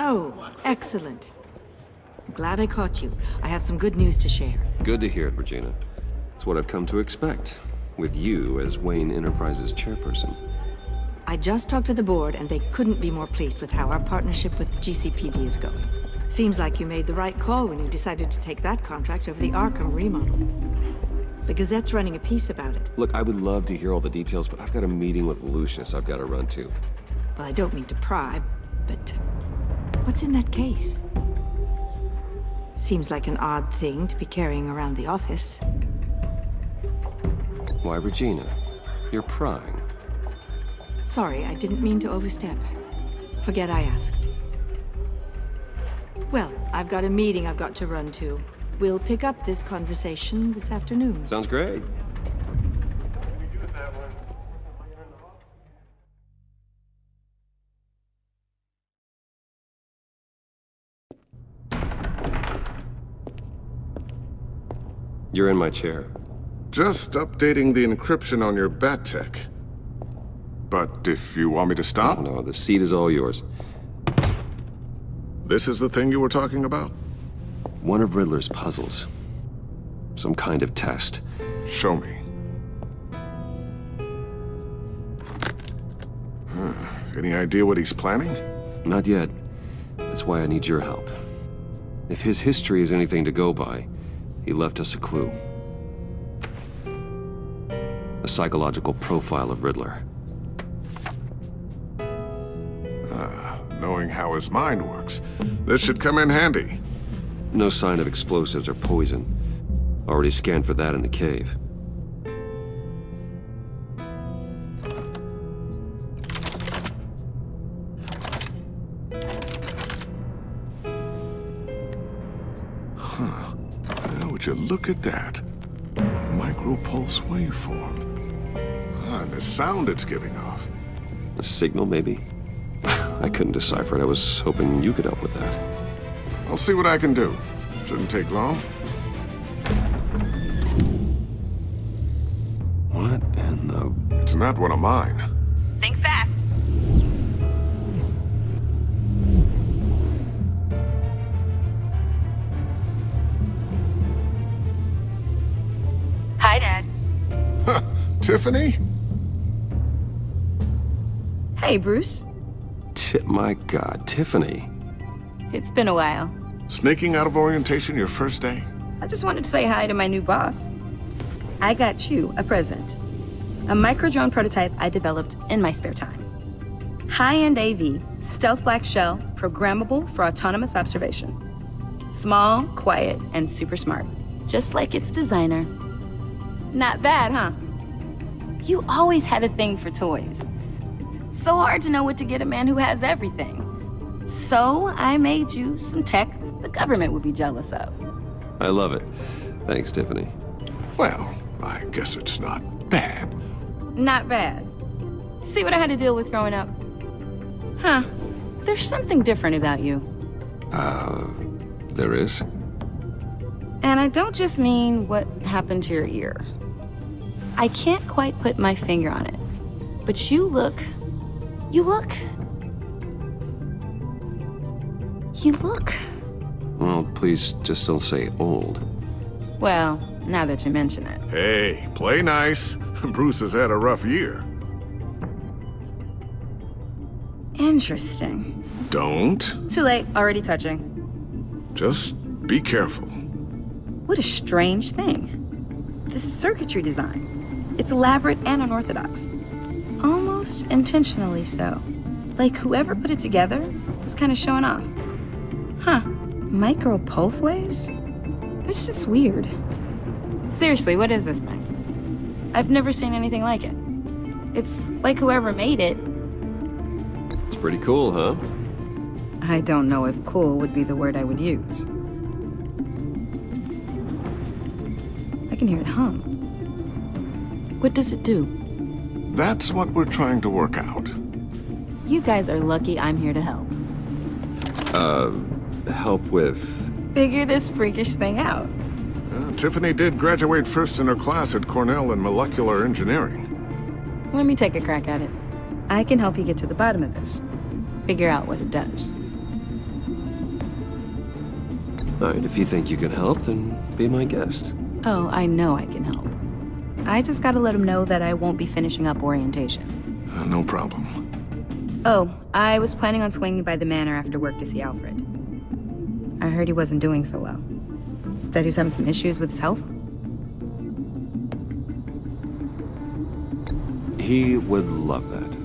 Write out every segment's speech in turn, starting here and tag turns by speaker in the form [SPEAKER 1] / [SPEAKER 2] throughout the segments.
[SPEAKER 1] Oh, excellent. I'm glad I caught you. I have some good news to share.
[SPEAKER 2] Good to hear it, Regina. It's what I've come to expect, with you as Wayne Enterprises chairperson.
[SPEAKER 1] I just talked to the board, and they couldn't be more pleased with how our partnership with GCPD is going. Seems like you made the right call when you decided to take that contract over the Arkham remodel. The Gazette's running a piece about it.
[SPEAKER 2] Look, I would love to hear all the details, but I've got a meeting with Lucius I've got to run to.
[SPEAKER 1] Well, I don't mean to pry, but what's in that case? Seems like an odd thing to be carrying around the office.
[SPEAKER 2] Why, Regina? You're prying.
[SPEAKER 1] Sorry, I didn't mean to overstep. Forget I asked. Well, I've got a meeting I've got to run to. We'll pick up this conversation this afternoon.
[SPEAKER 2] Sounds great. You're in my chair.
[SPEAKER 3] Just updating the encryption on your bat tech. But if you want me to stop?
[SPEAKER 2] No, the seat is all yours.
[SPEAKER 3] This is the thing you were talking about?
[SPEAKER 2] One of Riddler's puzzles. Some kind of test.
[SPEAKER 3] Show me. Any idea what he's planning?
[SPEAKER 2] Not yet. That's why I need your help. If his history is anything to go by, he left us a clue. A psychological profile of Riddler.
[SPEAKER 3] Knowing how his mind works, this should come in handy.
[SPEAKER 2] No sign of explosives or poison. Already scanned for that in the cave.
[SPEAKER 3] Would you look at that? Micro-pulse waveform. And the sound it's giving off.
[SPEAKER 2] A signal, maybe? I couldn't decipher it. I was hoping you could help with that.
[SPEAKER 3] I'll see what I can do. Shouldn't take long.
[SPEAKER 2] What in the...
[SPEAKER 3] It's not one of mine.
[SPEAKER 4] Think fast. Hi, Dad.
[SPEAKER 3] Tiffany?
[SPEAKER 4] Hey, Bruce.
[SPEAKER 2] My God, Tiffany.
[SPEAKER 4] It's been a while.
[SPEAKER 3] Sneaking out of orientation your first day?
[SPEAKER 4] I just wanted to say hi to my new boss. I got you a present. A micro-drone prototype I developed in my spare time. High-end AV, stealth black shell, programmable for autonomous observation. Small, quiet, and super smart. Just like its designer. Not bad, huh? You always had a thing for toys. So hard to know what to get a man who has everything. So I made you some tech the government would be jealous of.
[SPEAKER 2] I love it. Thanks, Tiffany.
[SPEAKER 3] Well, I guess it's not bad.
[SPEAKER 4] Not bad. See what I had to deal with growing up? Huh. There's something different about you.
[SPEAKER 2] There is?
[SPEAKER 4] And I don't just mean what happened to your ear. I can't quite put my finger on it. But you look...
[SPEAKER 2] Well, please just don't say old.
[SPEAKER 4] Well, now that you mention it.
[SPEAKER 3] Hey, play nice. Bruce has had a rough year.
[SPEAKER 4] Interesting.
[SPEAKER 3] Don't.
[SPEAKER 4] Too late, already touching.
[SPEAKER 3] Just be careful.
[SPEAKER 4] What a strange thing. The circuitry design. It's elaborate and unorthodox. Almost intentionally so. Like whoever put it together was kind of showing off. Huh. Micro pulse waves? It's just weird. Seriously, what is this thing? I've never seen anything like it. It's like whoever made it.
[SPEAKER 2] It's pretty cool, huh?
[SPEAKER 4] I don't know if cool would be the word I would use. I can hear it hum. What does it do?
[SPEAKER 3] That's what we're trying to work out.
[SPEAKER 4] You guys are lucky I'm here to help.
[SPEAKER 2] Help with...
[SPEAKER 4] Figure this freakish thing out.
[SPEAKER 3] Tiffany did graduate first in her class at Cornell in molecular engineering.
[SPEAKER 4] Let me take a crack at it. I can help you get to the bottom of this. Figure out what it does.
[SPEAKER 2] All right, if you think you can help, then be my guest.
[SPEAKER 4] Oh, I know I can help. I just gotta let him know that I won't be finishing up orientation.
[SPEAKER 3] No problem.
[SPEAKER 4] Oh, I was planning on swinging by the manor after work to see Alfred. I heard he wasn't doing so well. That he was having some issues with his health?
[SPEAKER 2] He would love that.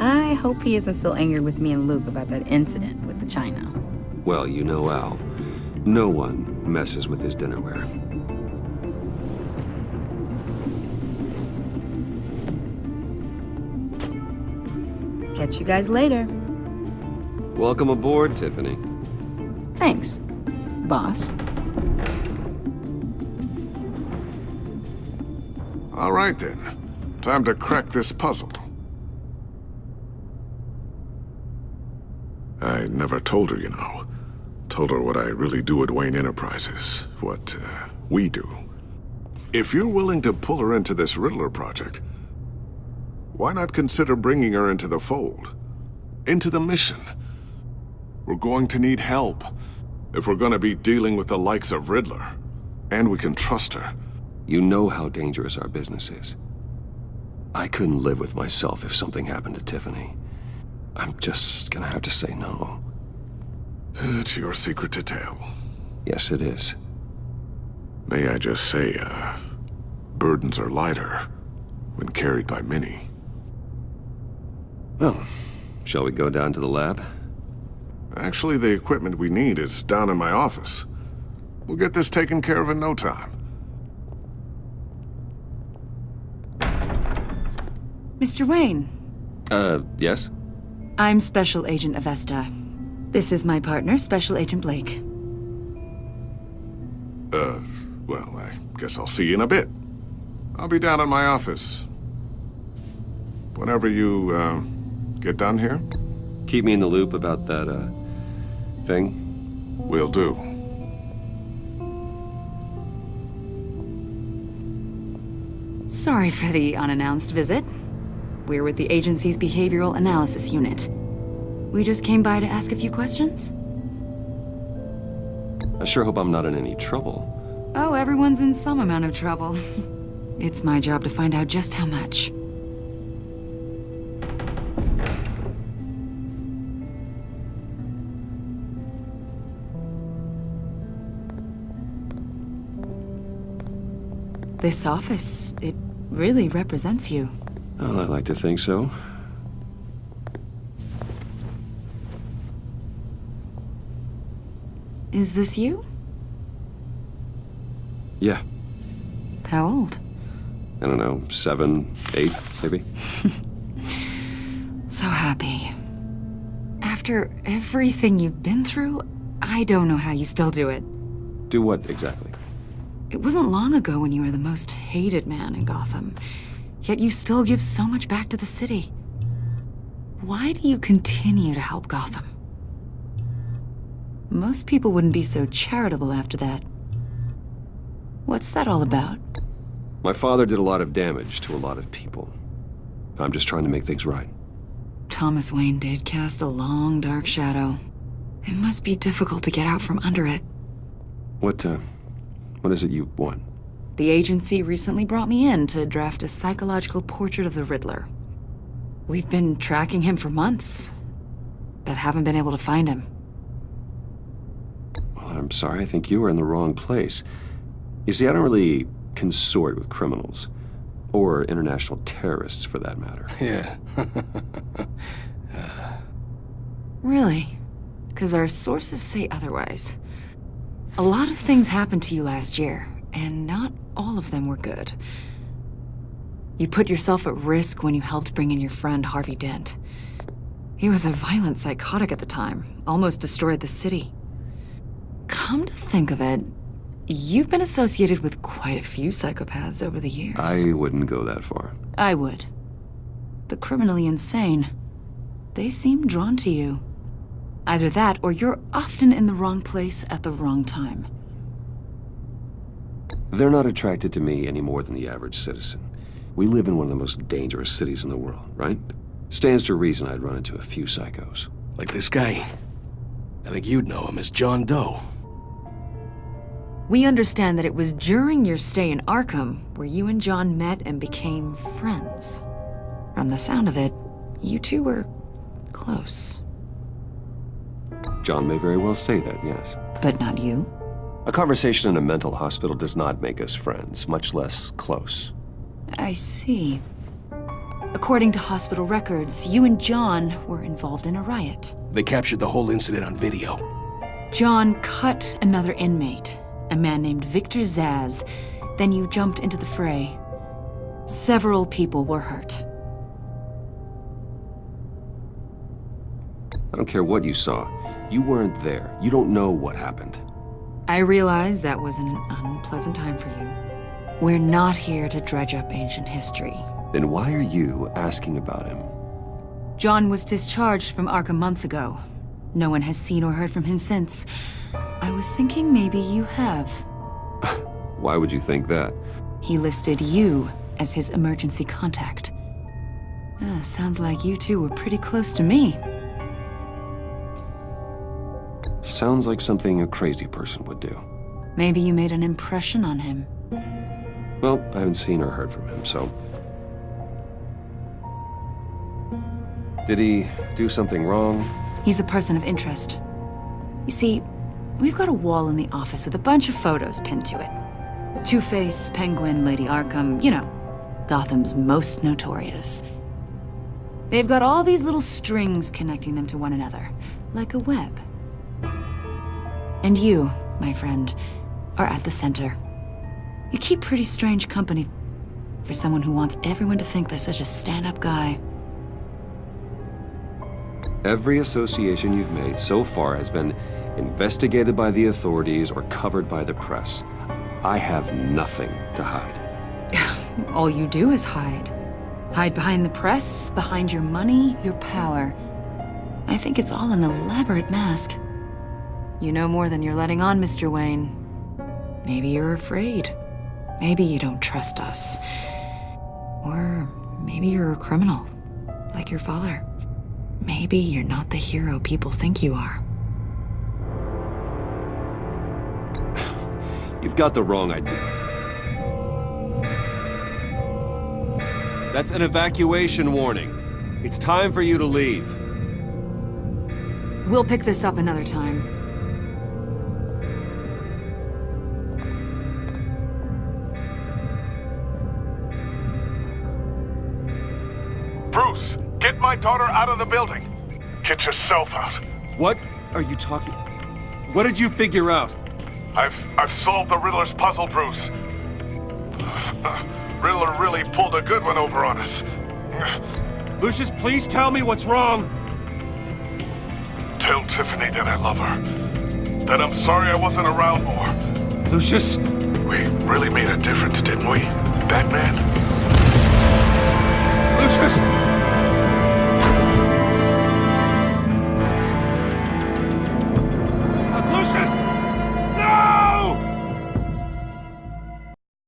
[SPEAKER 4] I hope he isn't still angry with me and Luke about that incident with the china.
[SPEAKER 2] Well, you know Al. No one messes with his dinnerware.
[SPEAKER 4] Catch you guys later.
[SPEAKER 2] Welcome aboard, Tiffany.
[SPEAKER 4] Thanks, boss.
[SPEAKER 3] All right then. Time to crack this puzzle. I never told her, you know. Told her what I really do at Wayne Enterprises. What, we do. If you're willing to pull her into this Riddler project, why not consider bringing her into the fold? Into the mission? We're going to need help if we're going to be dealing with the likes of Riddler. And we can trust her.
[SPEAKER 2] You know how dangerous our business is. I couldn't live with myself if something happened to Tiffany. I'm just gonna have to say no.
[SPEAKER 3] It's your secret to tell.
[SPEAKER 2] Yes, it is.
[SPEAKER 3] May I just say, burdens are lighter when carried by many.
[SPEAKER 2] Well, shall we go down to the lab?
[SPEAKER 3] Actually, the equipment we need is down in my office. We'll get this taken care of in no time.
[SPEAKER 5] Mr. Wayne,
[SPEAKER 2] Yes?
[SPEAKER 5] I'm Special Agent Avesta. This is my partner, Special Agent Blake.
[SPEAKER 3] Well, I guess I'll see you in a bit. I'll be down in my office. Whenever you, get done here,
[SPEAKER 2] Keep me in the loop about that, thing.
[SPEAKER 3] will do.
[SPEAKER 5] Sorry for the unannounced visit. We're with the agency's Behavioral Analysis Unit. We just came by to ask a few questions.
[SPEAKER 2] I sure hope I'm not in any trouble.
[SPEAKER 5] Oh, everyone's in some amount of trouble. It's my job to find out just how much. This office, it really represents you.
[SPEAKER 2] Well, I'd like to think so.
[SPEAKER 5] Is this you?
[SPEAKER 2] Yeah.
[SPEAKER 5] How old?
[SPEAKER 2] I don't know, 7, 8, maybe?
[SPEAKER 5] So happy. After everything you've been through, I don't know how you still do it.
[SPEAKER 2] Do what exactly?
[SPEAKER 5] It wasn't long ago when you were the most hated man in Gotham, yet you still give so much back to the city. Why do you continue to help Gotham? Most people wouldn't be so charitable after that. What's that all about?
[SPEAKER 2] My father did a lot of damage to a lot of people. I'm just trying to make things right.
[SPEAKER 5] Thomas Wayne did cast a long, dark shadow. It must be difficult to get out from under it.
[SPEAKER 2] What is it you want?
[SPEAKER 5] The agency recently brought me in to draft a psychological portrait of the Riddler. We've been tracking him for months, but haven't been able to find him.
[SPEAKER 2] Well, I'm sorry, I think you were in the wrong place. You see, I don't really consort with criminals. Or international terrorists, for that matter.
[SPEAKER 6] Yeah.
[SPEAKER 5] Really? Because our sources say otherwise. A lot of things happened to you last year, and not all of them were good. You put yourself at risk when you helped bring in your friend Harvey Dent. He was a violent psychotic at the time, almost destroyed the city. Come to think of it, you've been associated with quite a few psychopaths over the years.
[SPEAKER 2] I wouldn't go that far.
[SPEAKER 5] I would. The criminally insane. They seem drawn to you. Either that, or you're often in the wrong place at the wrong time.
[SPEAKER 2] They're not attracted to me any more than the average citizen. We live in one of the most dangerous cities in the world, right? Stands to reason I'd run into a few psychos.
[SPEAKER 6] Like this guy. I think you'd know him as John Doe.
[SPEAKER 5] We understand that it was during your stay in Arkham where you and John met and became friends. From the sound of it, you two were close.
[SPEAKER 2] John may very well say that, yes.
[SPEAKER 5] But not you.
[SPEAKER 2] A conversation in a mental hospital does not make us friends, much less close.
[SPEAKER 5] I see. According to hospital records, you and John were involved in a riot.
[SPEAKER 6] They captured the whole incident on video.
[SPEAKER 5] John cut another inmate, a man named Victor Zaz. Then you jumped into the fray. Several people were hurt.
[SPEAKER 2] I don't care what you saw. You weren't there. You don't know what happened.
[SPEAKER 5] I realize that was an unpleasant time for you. We're not here to dredge up ancient history.
[SPEAKER 2] Then why are you asking about him?
[SPEAKER 5] John was discharged from Arkham months ago. No one has seen or heard from him since. I was thinking maybe you have.
[SPEAKER 2] Why would you think that?
[SPEAKER 5] He listed you as his emergency contact. Sounds like you two were pretty close to me.
[SPEAKER 2] Sounds like something a crazy person would do.
[SPEAKER 5] Maybe you made an impression on him.
[SPEAKER 2] Well, I haven't seen or heard from him, so... Did he do something wrong?
[SPEAKER 5] He's a person of interest. You see, we've got a wall in the office with a bunch of photos pinned to it. Two-Face, Penguin, Lady Arkham, you know, Gotham's most notorious. They've got all these little strings connecting them to one another, like a web. And you, my friend, are at the center. You keep pretty strange company for someone who wants everyone to think they're such a stand-up guy.
[SPEAKER 2] Every association you've made so far has been investigated by the authorities or covered by the press. I have nothing to hide.
[SPEAKER 5] All you do is hide. Hide behind the press, behind your money, your power. I think it's all an elaborate mask. You know more than you're letting on, Mr. Wayne. Maybe you're afraid. Maybe you don't trust us. Or maybe you're a criminal, like your father. Maybe you're not the hero people think you are.
[SPEAKER 2] You've got the wrong idea. That's an evacuation warning. It's time for you to leave.
[SPEAKER 5] We'll pick this up another time.
[SPEAKER 3] Bruce, get my daughter out of the building. Get yourself out.
[SPEAKER 2] What are you talking? What did you figure out?
[SPEAKER 3] I've solved the Riddler's puzzle, Bruce. Riddler really pulled a good one over on us.
[SPEAKER 2] Lucius, please tell me what's wrong.
[SPEAKER 3] Tell Tiffany that I love her. That I'm sorry I wasn't around more.
[SPEAKER 2] Lucius!
[SPEAKER 3] We really made a difference, didn't we?